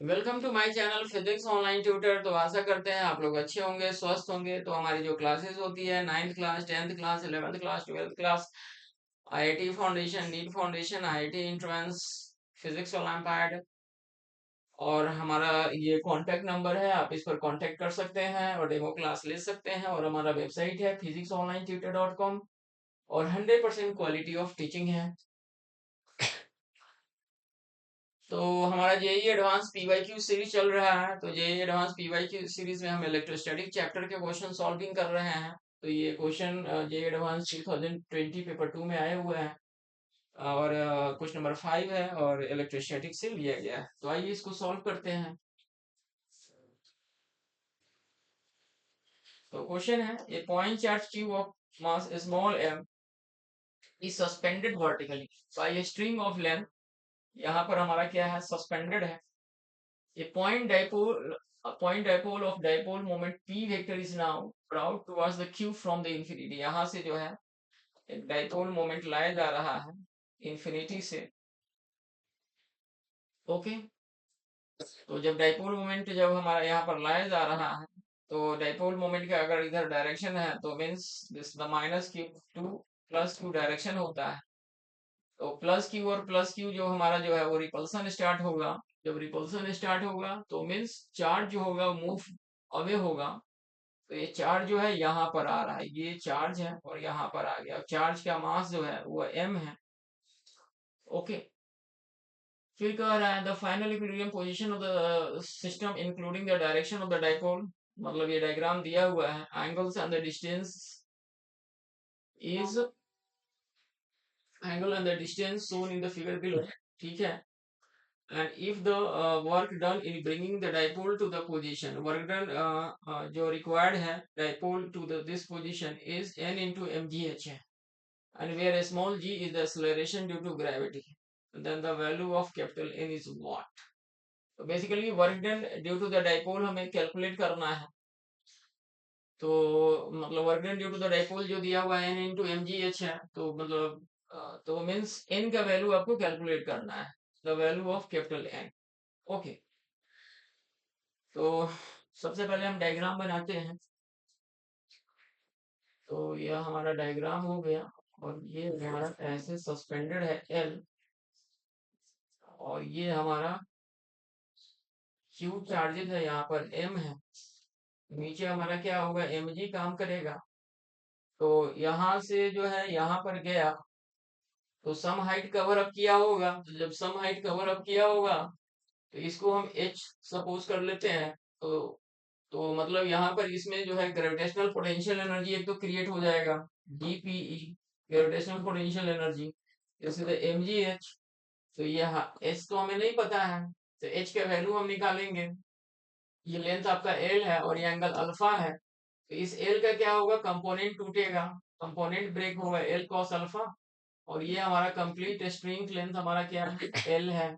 Welcome to my channel physics online tutor. तो आशा करते हैं आप लोग अच्छे होंगे, स्वस्थ होंगे। तो हमारी जो क्लासेस होती है 9th class, 10th class, 11th class, 12th class, IIT foundation, NEET foundation, IIT entrance, physics olympiad, और हमारा ये कांटेक्ट नंबर है, आप इस पर कांटेक्ट कर सकते हैं और डेमो क्लास ले सकते हैं। और हमारा वेबसाइट है physicsonlinetutor.com और 100% क्वालिटी ऑफ टीचिंग है। तो हमारा जेई एडवांस पीवाईक्यू सीरीज चल रहा है। तो जेई एडवांस पीवाईक्यू सीरीज में हम इलेक्ट्रोस्टैटिक चैप्टर के क्वेश्चन सॉल्विंग कर रहे हैं। तो ये क्वेश्चन जेई एडवांस 2020 पेपर 2 में आए हुए हैं और क्वेश्चन नंबर 5 है और इलेक्ट्रोस्टैटिक से लिया गया है। तो आइए इसको सॉल्व करते हैं। तो क्वेश्चन है, a point charge cube of mass small m is suspended vertically by a string of length. यहाँ पर हमारा क्या है, सस्पेंडेड है। A point dipole of dipole moment p vector is now brought towards the cube from the infinity। यहाँ से जो है एक डाइपोल मोमेंट लाया जा रहा है इंफिनिटी से। ओके, तो जब डाइपोल मोमेंट जब हमारा यहाँ पर लाया जा रहा है, तो डाइपोल मोमेंट का अगर इधर डायरेक्शन है तो means this the minus Q two plus Q direction होता है। तो प्लस क्यू और प्लस क्यू जो हमारा जो है वो रिपल्सन स्टार्ट होगा। जब रिपल्सन स्टार्ट होगा तो मीन्स चार्ज जो होगा मूव अवे होगा। तो ये चार्ज जो है यहाँ पर आ रहा है, ये चार्ज है और यहाँ पर आ गया। चार्ज का मास जो है वो m है। ओके, फिर कह रहा है the final equilibrium position of the system including the direction of the dipole. मतलब ये डायग्राम दिया हुआ है, angles and the distance is angle and the distance shown in the figure below। ठीक है, and if the work done in bringing the dipole to the position, work done जो required है dipole to the this position is n into mgh है, and where small g is the acceleration due to gravity, then the value of capital N is what। तो basically work done due to the dipole हमें calculate करना है। तो मतलब work done due to the dipole जो दिया हुआ है n into M G H है। तो मतलब तो मीन्स n का वैल्यू आपको कैलकुलेट करना है, the value of capital N। Okay, तो सबसे पहले हम डायग्राम बनाते हैं। तो यह हमारा डायग्राम हो गया और ये हमारा ऐसे सस्पेंडेड है L, और ये हमारा Q चार्जेस है, यहाँ पर M है। नीचे हमारा क्या होगा, mg काम करेगा। तो यहाँ से जो है यहाँ पर गया तो सम हाइट कवर अप किया होगा। तो जब सम हाइट कवर अप किया होगा तो इसको हम h सपोज कर लेते हैं। तो मतलब यहाँ पर इसमें जो है ग्रेविटेशनल पोटेंशियल एनर्जी एक तो क्रिएट हो जाएगा, dPe ग्रेविटेशनल पोटेंशियल एनर्जी, जैसे तो mgh। तो यह h तो हमें नहीं पता है, तो h का वैल्यू हम निकालेंगे। ये लेंथ आपका l है और ये एंगल अल्फा है। तो इस l का क्या होगा, कंपोनेंट टूटेगा, कंपोनेंट ब्रेक होगा l cos अल्फा। और ये हमारा कंप्लीट स्ट्रिंग लेंथ हमारा क्या है, l है।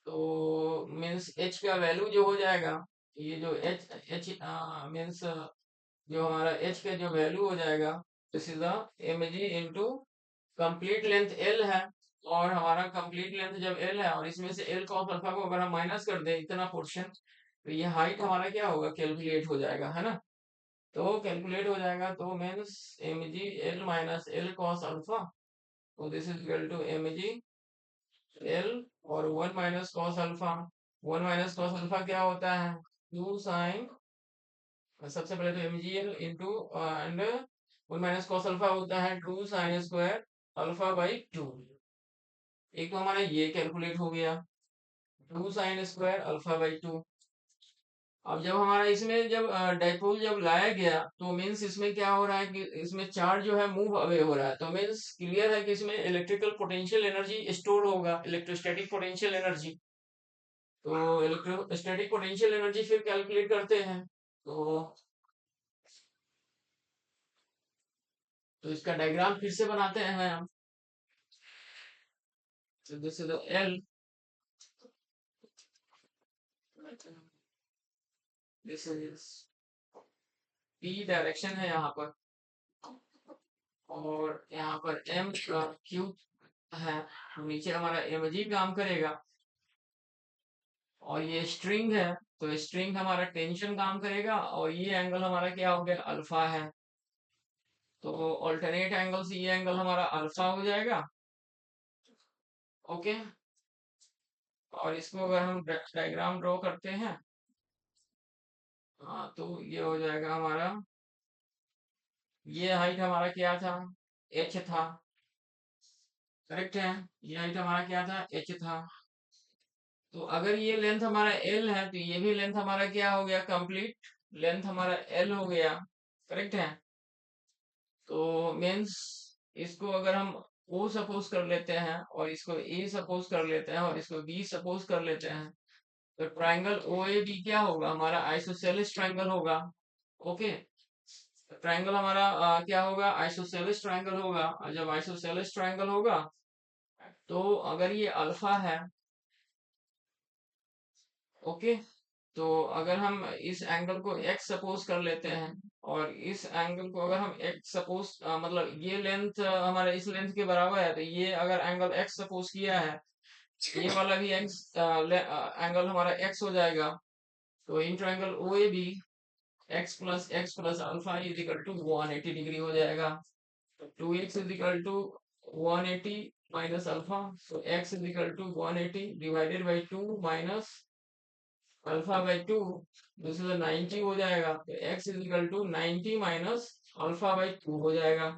तो मीन्स h का वैल्यू जो हो जाएगा, ये जो h मीन्स जो हमारा h का जो वैल्यू हो जाएगा, this is the mg into complete length l है। और हमारा कंप्लीट लेंथ जब l है और इसमें से l cos अल्फा को अगर हम माइनस कर दें इतना पोर्शन, तो ये हाइट हमारा क्या होगा, कैलकुलेट हो जाएगा, है ना। तो कैलकुलेट हो जाएगा तो means mg l minus l cos alpha. तो this is equal to mg l और 1 minus cos alpha. 1 minus cos alpha क्या होता है, 2 साइन, सबसे पहले तो mg l into and 1 minus cos alpha होता है 2 साइन स्क्वायर अल्फा बाई 2। एक तो हमारा ये कैलकुलेट हो गया, 2 साइन स्क्वायर अल्फा बाई 2। अब जब हमारा इसमें जब डाइपोल जब लाया गया तो मीन्स इसमें क्या हो रहा है कि इसमें चार्ज जो है मूव अवे हो रहा है। तो मीन्स क्लियर है कि इसमें इलेक्ट्रिकल पोटेंशियल एनर्जी स्टोर होगा, इलेक्ट्रोस्टैटिक पोटेंशियल एनर्जी। तो इलेक्ट्रोस्टैटिक पोटेंशियल एनर्जी फिर कैलकुलेट करते हैं। तो इसका डायग्राम फिर से बनाते हैं हम। तो this is L, this is P direction है यहाँ पर, और यहाँ पर एम क्यू है। तो नीचे हमारा mg काम करेगा। और ये स्ट्रिंग है, तो स्ट्रिंग हमारा टेंशन काम करेगा, और ये एंगल हमारा क्या हो गया, अल्फा है। तो ऑल्टरनेट एंगल से ये एंगल हमारा अल्फा हो जाएगा। ओके। और इसको अगर हम डायग्राम ड्रॉ करते हैं, हाँ, तो ये हो जाएगा हमारा, ये हाइट हमारा क्या था, एच था। करेक्ट है। ये हाइट हमारा क्या था, एच था। तो अगर ये लेंथ हमारा एल है, तो ये भी लेंथ हमारा क्या हो गया, कंप्लीट लेंथ हमारा एल हो गया। करेक्ट है। तो मीन्स इसको अगर हम ओ सपोज कर लेते हैं, और इसको ए सपोज कर लेते हैं, और इसको बी सपोज कर लेते हैं, तो ट्रायंगल ओ ए बी क्या होगा, हमारा आइसोसेलेस ट्रायंगल होगा। ओके। ट्रायंगल हमारा क्या होगा, आइसोसेलेस ट्रायंगल होगा। और जब आइसोसेलेस ट्रायंगल होगा, तो अगर ये अल्फा है, ओके, तो अगर हम इस एंगल को x सपोज कर लेते हैं, और इस एंगल को अगर हम x सपोज, मतलब ये लेंथ हमारे इस लेंथ के बराबर है, तो ये अगर एंगल x सपोज किया है, ये वाला भी x एंगल हमारा x हो जाएगा। तो in triangle O A B x plus alpha is equal to 180 degree हो जाएगा। तो 2x is equal to 180 minus alpha, तो x is equal to 180 divided by 2 minus alpha by 2, this is 90 हो जाएगा। तो x is equal to 90 minus alpha by 2 हो जाएगा।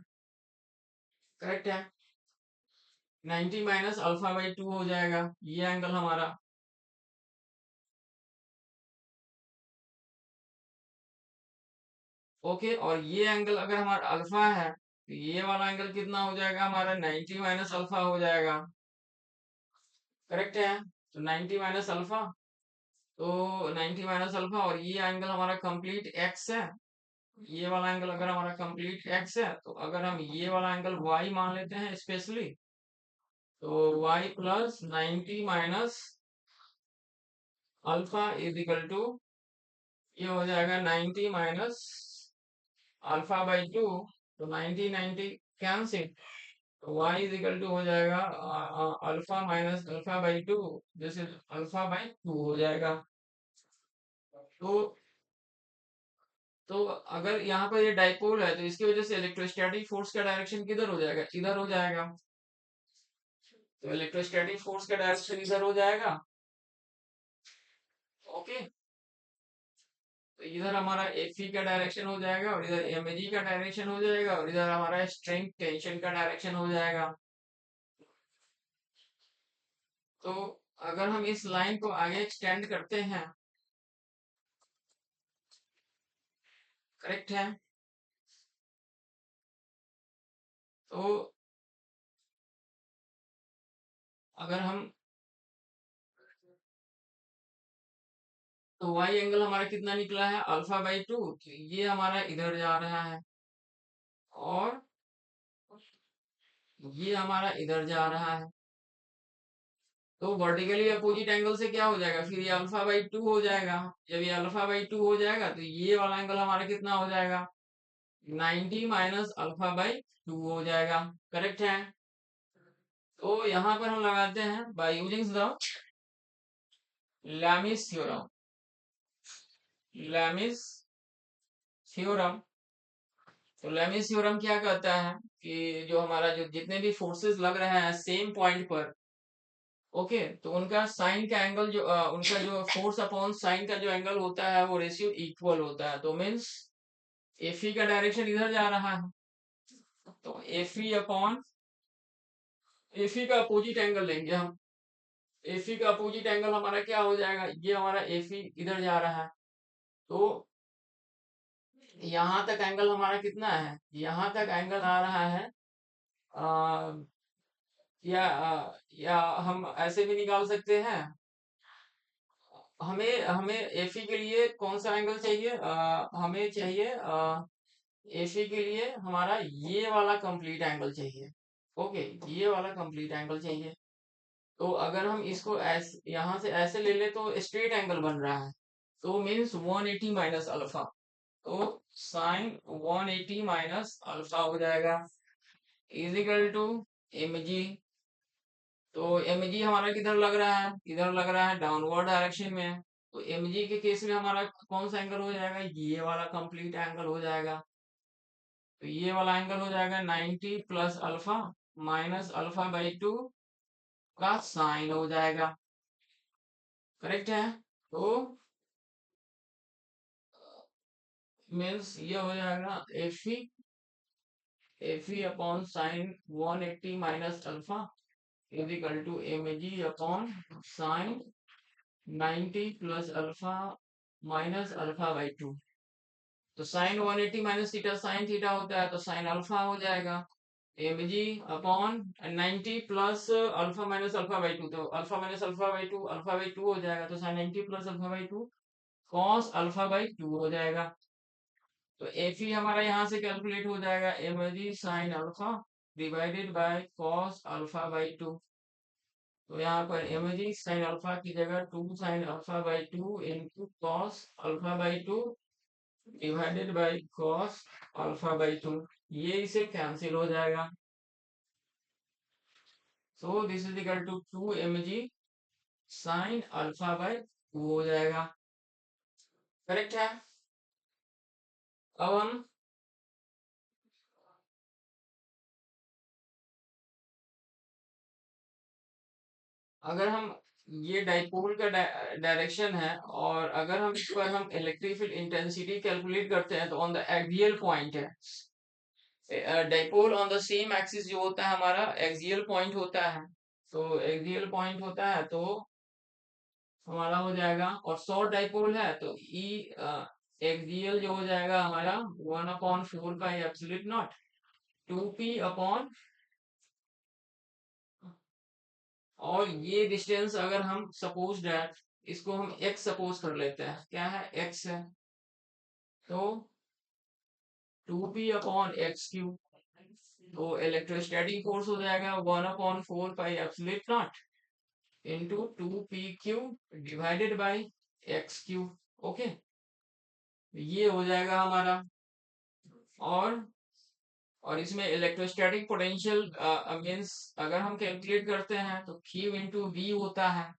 Correct है। 90 माइनस अल्फा बाई 2 हो जाएगा ये एंगल हमारा। ओके। और ये एंगल अगर हमारा अल्फा है, तो ये वाला एंगल कितना हो जाएगा, हमारा 90 माइनस अल्फा हो जाएगा। करेक्ट है। तो 90 माइनस अल्फा, तो 90 माइनस अल्फा, और ये एंगल हमारा कंप्लीट एक्स है। ये वाला एंगल अगर हमारा कंप्लीट एक्स है, तो अगर हम ये वाला एंगल वाई मान लेते हैं स्पेशली, तो y plus 90 minus alpha is equal to, ये हो जाएगा 90 माइनस अल्फा बाई 2, तो 90 90 कैंसिल, तो y इज इक्वल टू हो जाएगा अल्फा माइनस अल्फा बाई 2, जैसे अल्फा बाई 2 हो जाएगा। तो अगर यहाँ पर ये डाइपोल है, तो इसकी वजह से इलेक्ट्रोस्टैटिक फोर्स का डायरेक्शन किधर हो जाएगा, इधर हो जाएगा। तो इलेक्ट्रोस्टैटिक फोर्स का डायरेक्शन इधर हो जाएगा। ओके। तो इधर हमारा एफ का डायरेक्शन हो जाएगा, और इधर एम का डायरेक्शन हो जाएगा, और इधर हमारा स्ट्रेंथ टेंशन का डायरेक्शन हो जाएगा। तो अगर हम इस लाइन को आगे एक्सटेंड करते हैं, करेक्ट है, तो अगर हम, तो वाई एंगल हमारा कितना निकला है, अल्फा बाई 2, तो ये हमारा इधर जा रहा है, और ये हमारा इधर जा रहा है। तो वर्टिकली अपोजिट एंगल से क्या हो जाएगा, फिर ये अल्फा बाई 2 हो जाएगा। जब ये अल्फा बाई 2 हो जाएगा, तो ये वाला एंगल हमारा कितना हो जाएगा, 90 माइनस अल्फा बाई 2 हो जाएगा। करेक्ट है। तो यहाँ पर हम लगाते हैं by using the Lami's theorem. Lami's theorem, तो लैमिस थ्योरम क्या कहता है कि जो हमारा जो जितने भी फोर्सेस लग रहे हैं सेम पॉइंट पर, ओके, तो उनका साइन का एंगल जो उनका जो फोर्स अपॉन साइन का जो एंगल होता है, वो रेशियो इक्वल होता है। तो मीन्स एफ का डायरेक्शन इधर जा रहा है, तो एफ अपॉन एफ का अपोजिट एंगल लेंगे हम। एफ का अपोजिट एंगल हमारा क्या हो जाएगा, ये हमारा एफ इधर जा रहा है। तो यहाँ तक एंगल हमारा कितना है, यहाँ तक एंगल आ रहा है, आ, या हम ऐसे भी निकाल सकते हैं। हमें हमें एफी के लिए कौन सा एंगल चाहिए, हमें चाहिए एफी के लिए हमारा ये वाला कंप्लीट एंगल चाहिए। ओके, ये वाला कंप्लीट एंगल चाहिए। तो अगर हम इसको ऐसे यहाँ से ऐसे ले ले, तो स्ट्रेट एंगल बन रहा है। तो मीन्स 180 माइनस अल्फा, तो साइन 180 माइनस अल्फा हो जाएगा, is equal to M G तो एम जी हमारा किधर लग रहा है, इधर लग रहा है, डाउनवर्ड डायरेक्शन में है। तो एम जी के केस में हमारा कौन सा एंगल हो जाएगा, ये वाला कंप्लीट एंगल हो जाएगा। तो ये वाला एंगल हो जाएगा 90 plus alpha minus alpha by 2 का साइन हो जाएगा। करेक्ट है। तो मीन्स ये हो जाएगा F E upon sine 180 minus alpha is equal to M G upon sine 90 plus alpha minus alpha by 2। तो sine 180 minus theta sine theta होता है, तो साइन अल्फा हो जाएगा M G upon 90 plus alpha minus alpha by 2। तो alpha minus alpha by two हो जाएगा, तो sine 90 plus alpha by 2 cos alpha by 2 हो जाएगा। तो एफ ई हमारा यहाँ से कैलकुलेट हो जाएगा M G sine alpha divided by cos alpha by 2। तो यहाँ पर एम जी साइन अल्फा की जगह 2 sine alpha by 2 into cos alpha by 2 divided by cos alpha by 2। ये इसे कैंसिल हो जाएगा। So this is equal to 2 M G sine alpha by 2 हो जाएगा। करेक्ट है। अब हम अगर हम ये डाइपोल का डायरेक्शन है, और अगर हम इस पर हम इलेक्ट्रिक फील्ड इंटेंसिटी कैलकुलेट करते हैं, तो ऑन द एक्सियल पॉइंट है, dipole on the same axis जो होता है हमारा एक्सियल पॉइंट होता है। तो एक्सियल पॉइंट होता है तो हमारा हो जाएगा, और शॉर्ट डाइपोल है तो ई एक्सियल जो हो जाएगा हमारा 1/4 pi epsilon not 2p upon, और ये डिस्टेंस अगर हम सपोज दैट इसको हम x सपोज कर लेते हैं, क्या है x है, तो 2p अपॉन एक्स क्यूब। तो इलेक्ट्रोस्टैटिक फोर्स हो जाएगा 1/4 pi epsilon naught into 2p cube divided by x cube. Okay, ये हो जाएगा हमारा। और इसमें इलेक्ट्रोस्टैटिक पोटेंशियल मींस अगर हम कैलकुलेट करते हैं तो Q इंटू वी होता है।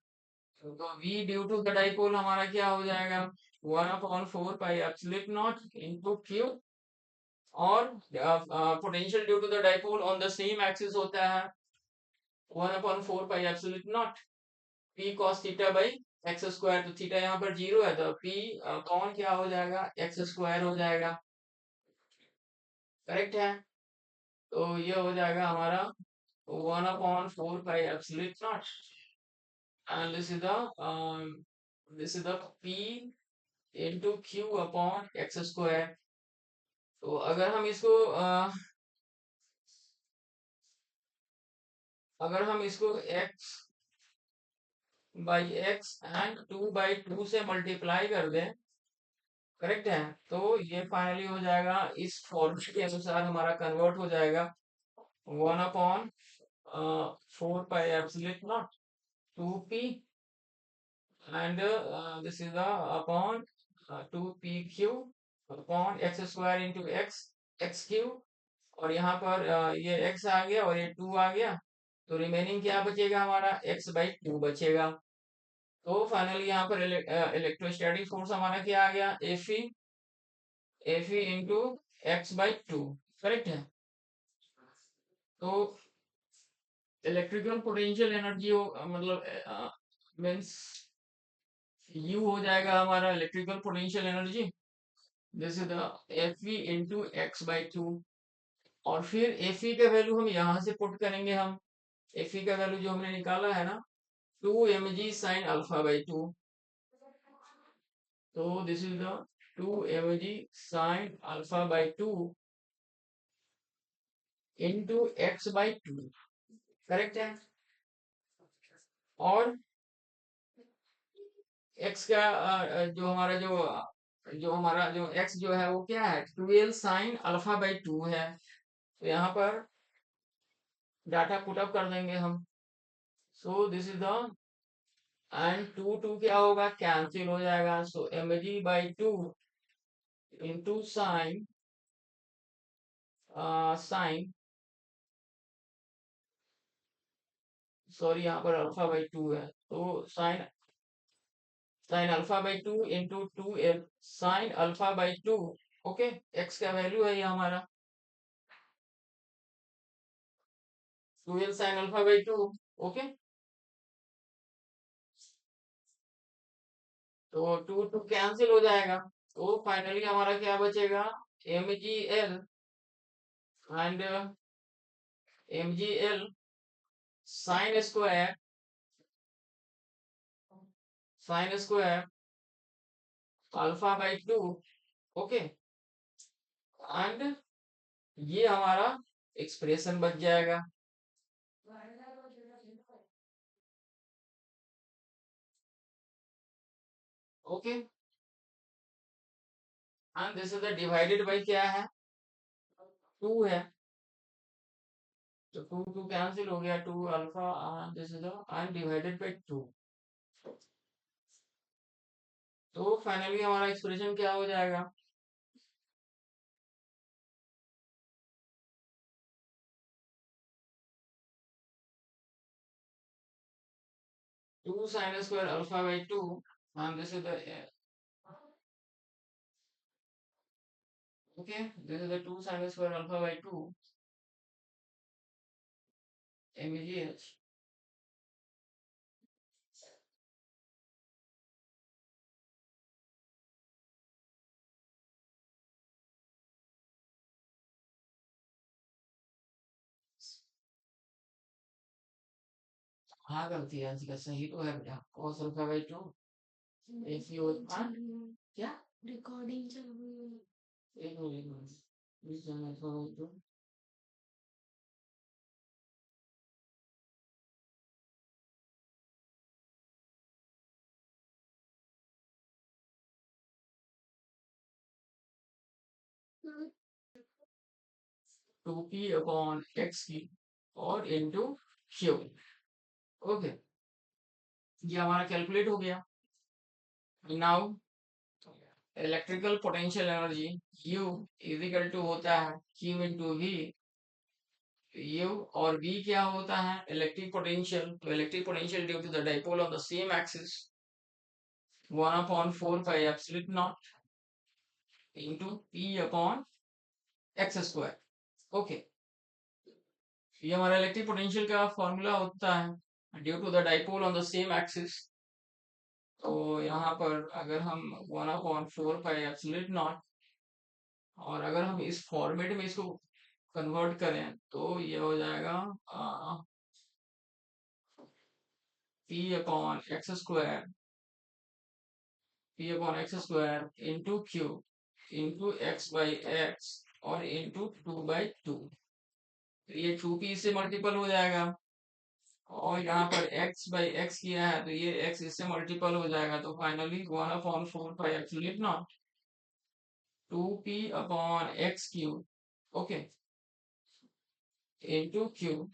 तो V due to the dipole हमारा क्या हो जाएगा, 1/4 pi epsilon naught into Q। और potential due to the dipole on the same axis होता है 1/4 pi epsilon naught P cos theta by X square. तो थीटा यहाँ पर 0 है, तो P कौन क्या हो जाएगा, एक्स स्क्वायर हो जाएगा। करेक्ट है। तो ये हो जाएगा हमारा 1/4 pi epsilon not, and this is the P into Q upon X square. तो अगर हम इसको x बाई एक्स एंड 2/2 से मल्टीप्लाई कर दें, करेक्ट है, तो ये फाइनली हो जाएगा इस फॉर्मूले के अनुसार हमारा कन्वर्ट हो जाएगा 1/4 pi epsilon not 2p and this is the upon 2pq upon X square into x cube. और यहाँ पर ये x आ गया और ये 2 आ गया, तो रिमेनिंग क्या बचेगा हमारा x/2 बचेगा। तो फाइनली यहाँ पर इलेक्ट्रोस्टैटिक फोर्स हमारा क्या आ गया, F E into x/2। Correct है। तो इलेक्ट्रिकल पोटेंशियल एनर्जी हो मतलब मीन्स यू हो जाएगा हमारा electrical potential energy, this is the F E into x/2। और फिर एफ ई का वैल्यू हम यहाँ से पुट करेंगे, हम एफ ई का वैल्यू जो हमने निकाला है ना 2 M G sine alpha by 2। तो this is the 2 M G sine alpha by 2 into x/2। Correct है। और x का जो हमारा जो x जो है वो क्या है 12 साइन अल्फा बाई 2 है। तो यहाँ पर डाटा पुटअप कर देंगे हम। So this is the, and 2 क्या होगा, कैंसिल हो जाएगा। So M G by 2 into sine sine sorry यहाँ पर अल्फा बाई टू है, तो sine sine alpha by two into two L sine alpha by two. Okay, X का value है ये हमारा 2l sine alpha by two. Okay, तो two two cancel हो जाएगा, तो फाइनली हमारा क्या बचेगा, M G L and M G L sine square alpha by two. Okay, and ये हमारा एक्सप्रेशन बच जाएगा। Okay, and this is the divided by क्या है, टू है, तो टू टू कैंसिल हो गया, two alpha, this is the divided by two. तो फाइनली हमारा एक्सप्रेशन क्या हो जाएगा, two sine square alpha by two and this is the okay, this is the two sine square alpha by two MGH. हाँ गलती है इसका, सही तो है बेटा, cos alpha by two if you क्या रिकॉर्डिंग चल रही है, एक मिनट, इस sine alpha by two two P upon x की और इंटू क्यू। ओके, ये हमारा कैलकुलेट हो गया। Now electrical potential energy U is equal to होता है क्यू इंटू वी। यू और वी क्या होता है, इलेक्ट्रिक पोटेंशियल, तो electric potential due to the dipole on the same axis 1/4 pi epsilon naught into P upon X square. Okay, ये हमारा electric potential का फॉर्मूला होता है due to the dipole on the same axis. तो यहाँ पर अगर हम 1/4 पाई एप्सिलॉन नॉट, और अगर हम इस फॉर्मेट में इसको कन्वर्ट करें तो ये हो जाएगा P upon X square, P upon X square into Q into X by x और इंटू 2/2। ये 2p से मल्टीपल हो जाएगा, और यहाँ पर x बाई एक्स किया है तो ये x इससे मल्टीपल हो जाएगा, तो finally 1/4 pi epsilon not 2p upon x Q. Okay, into Q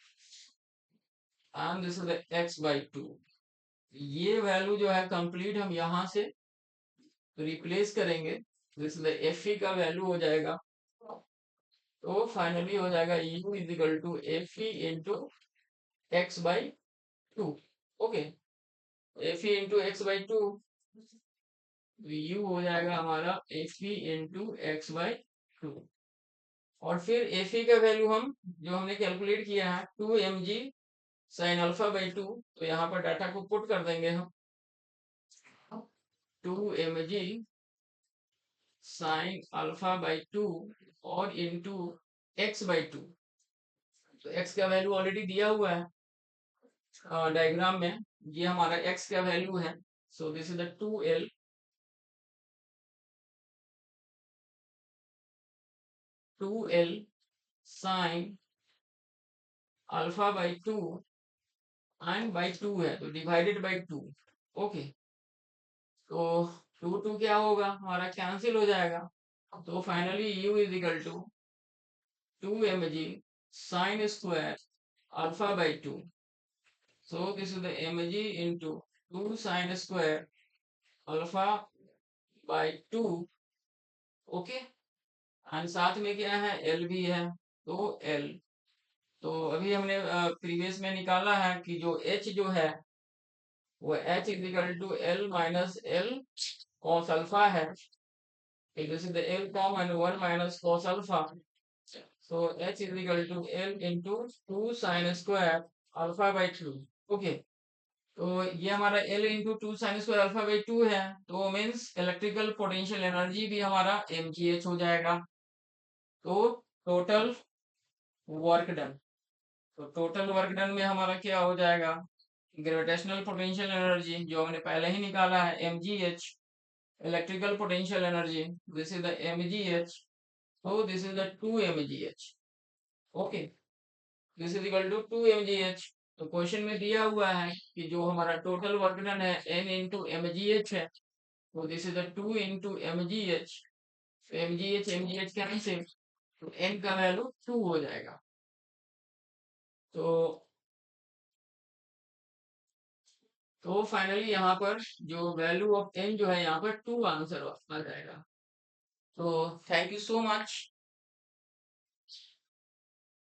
and this is x by two. ये वैल्यू जो है कंप्लीट हम यहाँ से रिप्लेस करेंगे, दिस इज एफ ई का वैल्यू हो जाएगा, तो फाइनली हो जाएगा U is equal to F E into X by two. Okay, F E into X by two, U हो जाएगा हमारा F E into X by two. और फिर एफ ई का वैल्यू हम जो हमने कैलकुलेट किया है 2 mg sign alpha by two, तो यहाँ पर डाटा को पुट कर देंगे हम 2 mg sign alpha by two और इंटू एक्स बाई टू। तो एक्स का वैल्यू ऑलरेडी दिया हुआ है डायग्राम में, ये हमारा एक्स का वैल्यू है, so this is the 2l sine alpha by two and by two है तो डिवाइडेड बाई टू। ओके, तो टू टू क्या होगा, हमारा कैंसिल हो जाएगा, तो finally u is equal to 2 mg sine square alpha by two. So this is the mg into 2 sin square alpha by two. Okay, and साथ में क्या है, एल भी है, तो एल तो अभी हमने प्रीवियस में निकाला है कि जो h जो है वो h is equal to L minus L cos alpha है। This is the L common 1 minus cos alpha. So h is equal to L into 2 sin square alpha by 2। Okay, तो ये हमारा L into two sine square alpha by 2 है। तो means electrical potential energy भी हमारा mgh हो जाएगा। तो टोटल वर्क डन, तो टोटल वर्क डन में हमारा क्या हो जाएगा, ग्रेविटेशनल पोटेंशियल एनर्जी जो हमने पहले ही निकाला है mgh, electrical potential energy this is the mgh, so this is the 2 mgh। Okay, this is equal to 2 mgh। तो क्वेश्चन में दिया हुआ है कि जो हमारा टोटल वर्क डन है n इंटू mgh है, तो this is the 2 into mgh। mgh cancel, तो n का वैल्यू 2 हो जाएगा। तो फाइनली यहाँ पर जो वैल्यू ऑफ n जो है यहाँ पर 2 आंसर आ जाएगा। तो थैंक यू सो मच।